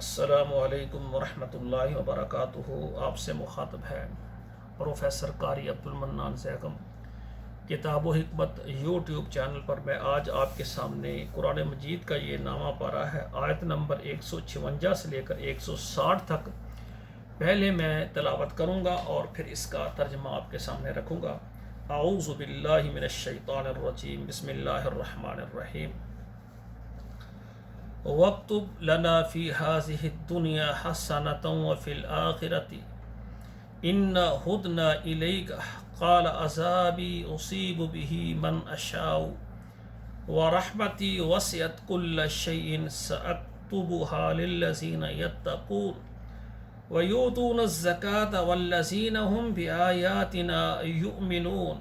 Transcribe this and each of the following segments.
السلام علیکم ورحمۃ اللہ وبرکاتہ۔ آپ سے مخاطب ہے پروفیسر قاری عبدالمنان زیغم۔ کتاب و حکمت یوٹیوب چینل پر میں آج آپ کے سامنے قرآن مجید کا یہ نامہ پارہ ہے، آیت نمبر 156 سے لے کر 160 تک پہلے میں تلاوت کروں گا اور پھر اس کا ترجمہ آپ کے سامنے رکھوں گا۔ اعوذ باللہ من الشیطان الرجیم، بسم اللہ الرحمن الرحیم۔ وَاكْتُبْ لَنَا فِي هَذِهِ الدُّنْيَا حَسَنَةً وَفِي الْآخِرَةِ إِنَّا هُدْنَا إِلَيْكَ قَالَ عَذَابِي أُصِيبُ بِهِ مَنْ أَشَاءُ وَرَحْمَتِي وَسِعَتْ كُلَّ شَيْءٍ سَأَكْتُبُهَا لِلَّذِينَ يَتَّقُونَ وَيُؤْتُونَ الزَّكَاةَ وَالَّذِينَ هُمْ بِآيَاتِنَا يُؤْمِنُونَ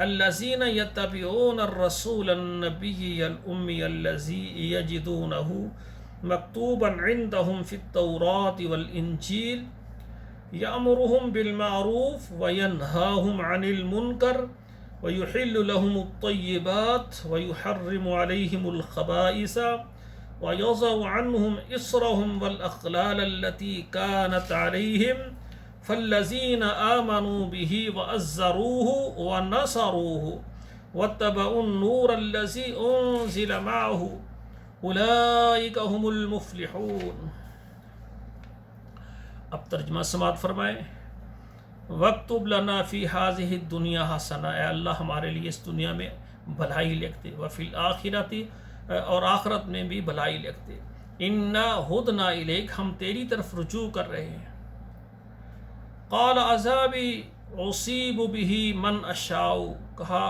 الذين يتبعون الرسول النبي الأمي الذي يجدونه مكتوبا عندهم في التوراة والإنجيل يأمرهم بالمعروف وينهاهم عن المنكر ويحل لهم الطيبات ويحرم عليهم الخبائث ويضع عنهم إصرهم والأغلال التي كانت عليهم فالذین آمنوا به وعزروه ونصروه واتبعوا النور الذي انزل معه اولئک هم المفلحون۔ اب ترجمہ سماعت فرمائیں۔ وَاكْتُبْ لَنَا فِي هَذِهِ الدُّنْيَا حَسَنَةً، اے اللہ ہمارے لیے اس دنیا میں بھلائی لکھ دے، وَفِي الْآخِرَةِ اور آخرت میں بھی بھلائی لکھ دے، إِنَّا هُدْنَا إِلَيْكَ ہم تیری طرف رجوع کر رہے ہیں۔ قال عذابی اصیب به من اشاء، کہا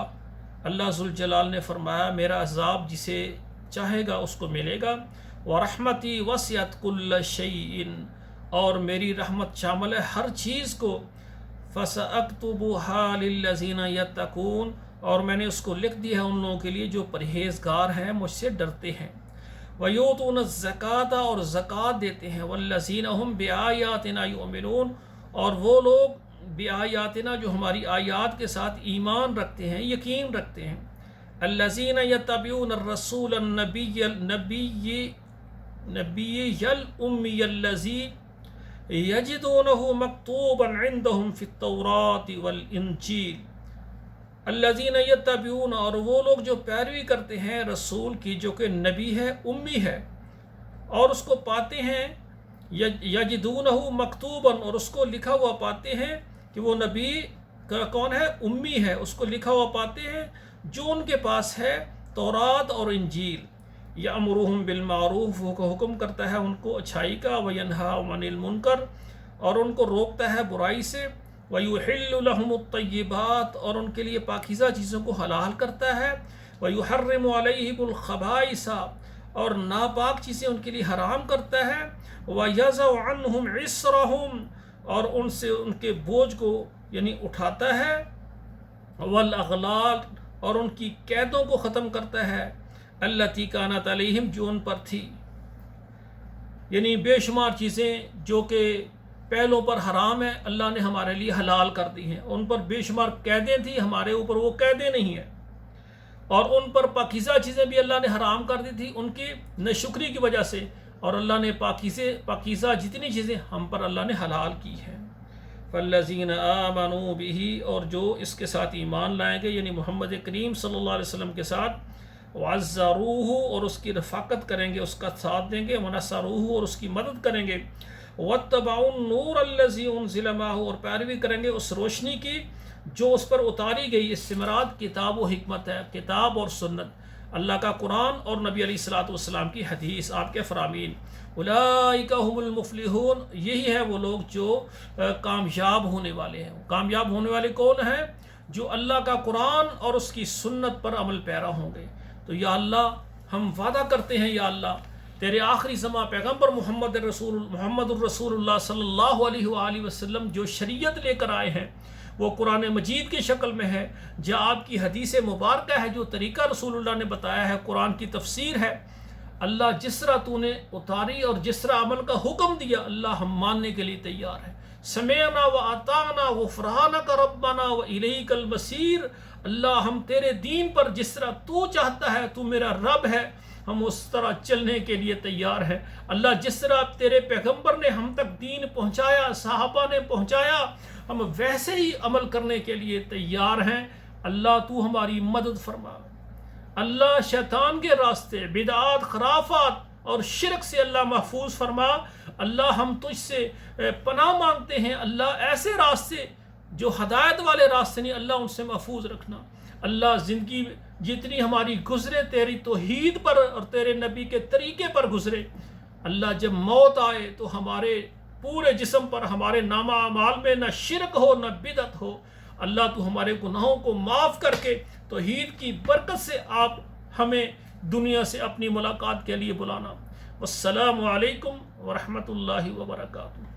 اللہ ذوالجلال نے فرمایا میرا عذاب جسے چاہے گا اس کو ملے گا، ورحمتی وسعت کل شیء اور میری رحمت شامل ہے ہر چیز کو، فسأکتبها للذین یتقون اور میں نے اس کو لکھ دیا ہے ان لوگوں کے لیے جو پرہیزگار ہیں، مجھ سے ڈرتے ہیں، ویؤتون الزکاۃ اور زکوٰۃ دیتے ہیں، والذین هم بآیاتنا یؤمنون اور وہ لوگ بآیاتنا جو ہماری آیات کے ساتھ ایمان رکھتے ہیں، یقین رکھتے ہیں، الذین یتبعون الرسول النبی الامی الذی یجدونہ مکتوبا عندہم فی التوراۃ والانجیل، الذین یتبعون اور وہ لوگ جو پیروی کرتے ہیں رسول کی جو کہ نبی ہے، امی ہے، اور اس کو پاتے ہیں یجدونہ مکتوبا اور اس کو لکھا ہوا پاتے ہیں کہ وہ نبی کا کون ہے، امی ہے، اس کو لکھا ہوا پاتے ہیں جو ان کے پاس ہے تورات اور انجیل، یامرہم بالمعروف وہ کو حکم کرتا ہے ان کو اچھائی کا، وینہاہم عن المنکر اور ان کو روکتا ہے برائی سے، ویحل لہم الطیبات اور ان کے لیے پاکیزہ چیزوں کو حلال کرتا ہے، ویحرم علیہم الخبائث اور ناپاک چیزیں ان کے لیے حرام کرتا ہے، وَيَضَعُ عَنْهُمْ عِسْرَهُمْ اور ان سے ان کے بوجھ کو یعنی اٹھاتا ہے، وَالْأَغْلَالَ اور ان کی قیدوں کو ختم کرتا ہے، الَّتِي كَانَتْ عَلَيْهِمْ جو ان پر تھی، یعنی بے شمار چیزیں جو کہ پہلوں پر حرام ہیں اللہ نے ہمارے لیے حلال کر دی ہیں، ان پر بے شمار قیدیں تھیں، ہمارے اوپر وہ قیدیں نہیں ہیں، اور ان پر پاکیزہ چیزیں بھی اللہ نے حرام کر دی تھی ان کی ناشکری کی وجہ سے، اور اللہ نے پاکیزہ جتنی چیزیں ہم پر اللہ نے حلال کی ہیں، فالذین آمنوا به اور جو اس کے ساتھ ایمان لائیں گے یعنی محمد کریم صلی اللہ علیہ وسلم کے ساتھ، وعزروہ اور اس کی رفاقت کریں گے، اس کا ساتھ دیں گے، ونصروہ اور اس کی مدد کریں گے، واتبعوا النور الذی انزل معہ اور پیروی کریں گے اس روشنی کی جو اس پر اتاری گئی، اس سے مراد کتاب و حکمت ہے، کتاب اور سنت، اللہ کا قرآن اور نبی علیہ الصلوۃ والسلام کی حدیث، آپ کے فرامین، اولئک هم المفلحون یہی ہے وہ لوگ جو کامیاب ہونے والے ہیں۔ کامیاب ہونے والے کون ہیں؟ جو اللہ کا قرآن اور اس کی سنت پر عمل پیرا ہوں گے۔ تو یا اللہ ہم وعدہ کرتے ہیں یا اللہ تیرے آخری زمان پیغمبر محمد الرسول اللہ صلی اللہ علیہ وآلہ وسلم جو شریعت لے کر آئے ہیں وہ قرآن مجید کی شکل میں ہے، جو آپ کی حدیث مبارکہ ہے، جو طریقہ رسول اللہ نے بتایا ہے، قرآن کی تفسیر ہے، اللہ جس طرح تو نے اتاری اور جس طرح عمل کا حکم دیا اللہ ہم ماننے کے لیے تیار ہے، سمعنا و اطعنا غفرانک ربنا و الیک المصیر، اللہ ہم تیرے دین پر جس طرح تو چاہتا ہے، تو میرا رب ہے، ہم اس طرح چلنے کے لیے تیار ہیں۔ اللہ جس طرح تیرے پیغمبر نے ہم تک دین پہنچایا، صحابہ نے پہنچایا، ہم ویسے ہی عمل کرنے کے لیے تیار ہیں۔ اللہ تو ہماری مدد فرما۔ اللہ شیطان کے راستے، بدعات، خرافات اور شرک سے اللہ محفوظ فرما۔ اللہ ہم تجھ سے پناہ مانگتے ہیں، اللہ ایسے راستے جو ہدایت والے راستے نہیں، اللہ ان سے محفوظ رکھنا۔ اللہ زندگی جتنی ہماری گزرے تیری توحید پر اور تیرے نبی کے طریقے پر گزرے۔ اللہ جب موت آئے تو ہمارے پورے جسم پر، ہمارے نامہ اعمال میں نہ شرک ہو نہ بدعت ہو۔ اللہ تو ہمارے گناہوں کو معاف کر کے توحید کی برکت سے آپ ہمیں دنیا سے اپنی ملاقات کے لیے بلانا۔ والسلام علیکم ورحمۃ اللہ وبرکاتہ۔